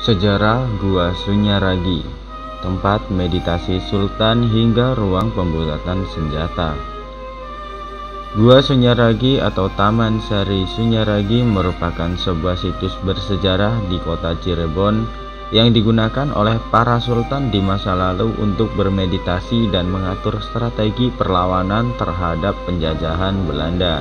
Sejarah Gua Sunyaragi, tempat meditasi sultan hingga ruang pembuatan senjata. Gua Sunyaragi atau Taman Sari Sunyaragi merupakan sebuah situs bersejarah di kota Cirebon yang digunakan oleh para sultan di masa lalu untuk bermeditasi dan mengatur strategi perlawanan terhadap penjajahan Belanda.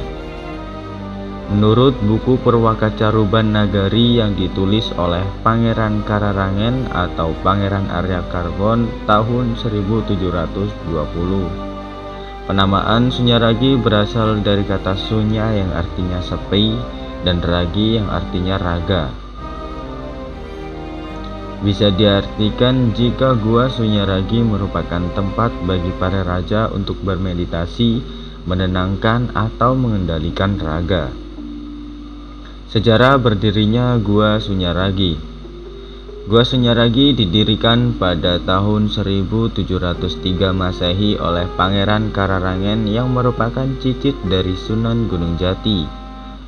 Menurut buku Purwakacaruban Nagari yang ditulis oleh Pangeran Kararangen atau Pangeran Arya Karbon tahun 1720, penamaan Sunyaragi berasal dari kata Sunya yang artinya sepi dan Ragi yang artinya raga. Bisa diartikan jika Gua Sunyaragi merupakan tempat bagi para raja untuk bermeditasi, menenangkan atau mengendalikan raga. Sejarah berdirinya Gua Sunyaragi. Gua Sunyaragi didirikan pada tahun 1703 Masehi oleh Pangeran Kararangen yang merupakan cicit dari Sunan Gunung Jati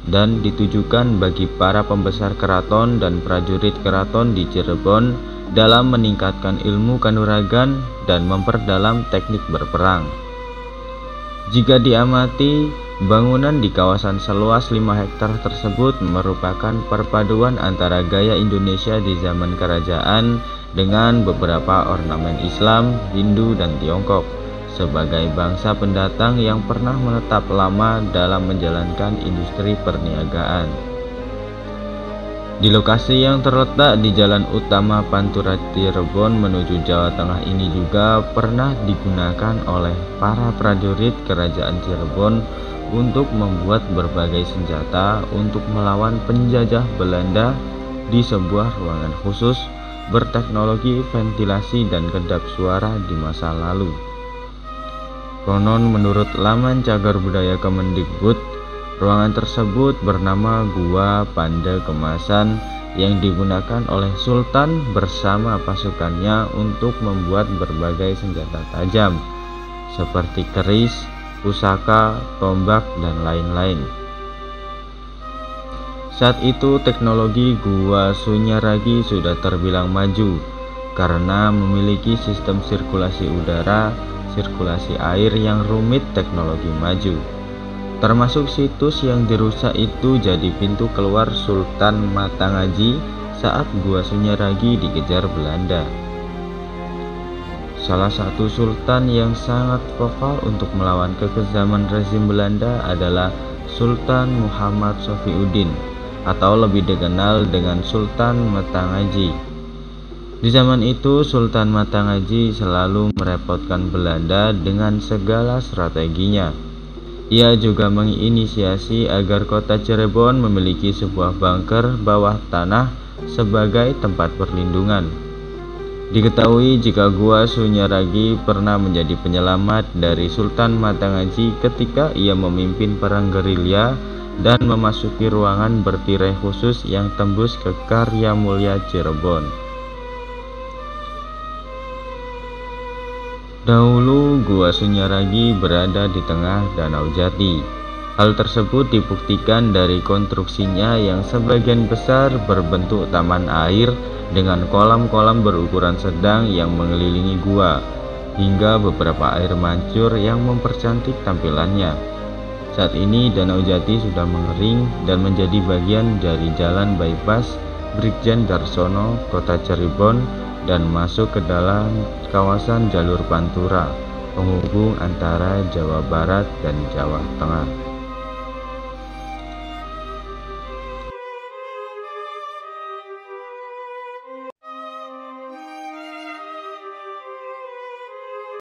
dan ditujukan bagi para pembesar keraton dan prajurit keraton di Cirebon dalam meningkatkan ilmu kanuragan dan memperdalam teknik berperang. Jika diamati, bangunan di kawasan seluas 5 hektar tersebut merupakan perpaduan antara gaya Indonesia di zaman kerajaan dengan beberapa ornamen Islam, Hindu, dan Tiongkok sebagai bangsa pendatang yang pernah menetap lama dalam menjalankan industri perniagaan. Di lokasi yang terletak di Jalan Utama Pantura Cirebon menuju Jawa Tengah ini juga pernah digunakan oleh para prajurit Kerajaan Cirebon untuk membuat berbagai senjata untuk melawan penjajah Belanda di sebuah ruangan khusus berteknologi ventilasi dan kedap suara di masa lalu. Konon menurut laman Cagar Budaya Kemendikbud, ruangan tersebut bernama Gua Panda Kemasan yang digunakan oleh Sultan bersama pasukannya untuk membuat berbagai senjata tajam seperti keris, pusaka, tombak, dan lain-lain. Saat itu teknologi Gua Sunyaragi sudah terbilang maju karena memiliki sistem sirkulasi udara, sirkulasi air yang rumit teknologi maju. Termasuk situs yang dirusak itu jadi pintu keluar Sultan Matangaji saat Gua Sunyaragi dikejar Belanda. Salah satu sultan yang sangat vokal untuk melawan kekejaman rezim Belanda adalah Sultan Muhammad Sofiuddin atau lebih dikenal dengan Sultan Matangaji. Di zaman itu Sultan Matangaji selalu merepotkan Belanda dengan segala strateginya. Ia juga menginisiasi agar kota Cirebon memiliki sebuah bunker bawah tanah sebagai tempat perlindungan. Diketahui jika Gua Sunyaragi pernah menjadi penyelamat dari Sultan Matangaji ketika ia memimpin perang gerilya dan memasuki ruangan bertirai khusus yang tembus ke Karya Mulya Cirebon. Dahulu Gua Sunyaragi berada di tengah Danau Jati. Hal tersebut dibuktikan dari konstruksinya yang sebagian besar berbentuk taman air dengan kolam-kolam berukuran sedang yang mengelilingi gua, hingga beberapa air mancur yang mempercantik tampilannya. Saat ini Danau Jati sudah mengering dan menjadi bagian dari Jalan Bypass Brigjen Darsono, Kota Cirebon, dan masuk ke dalam kawasan jalur Pantura, penghubung antara Jawa Barat dan Jawa Tengah.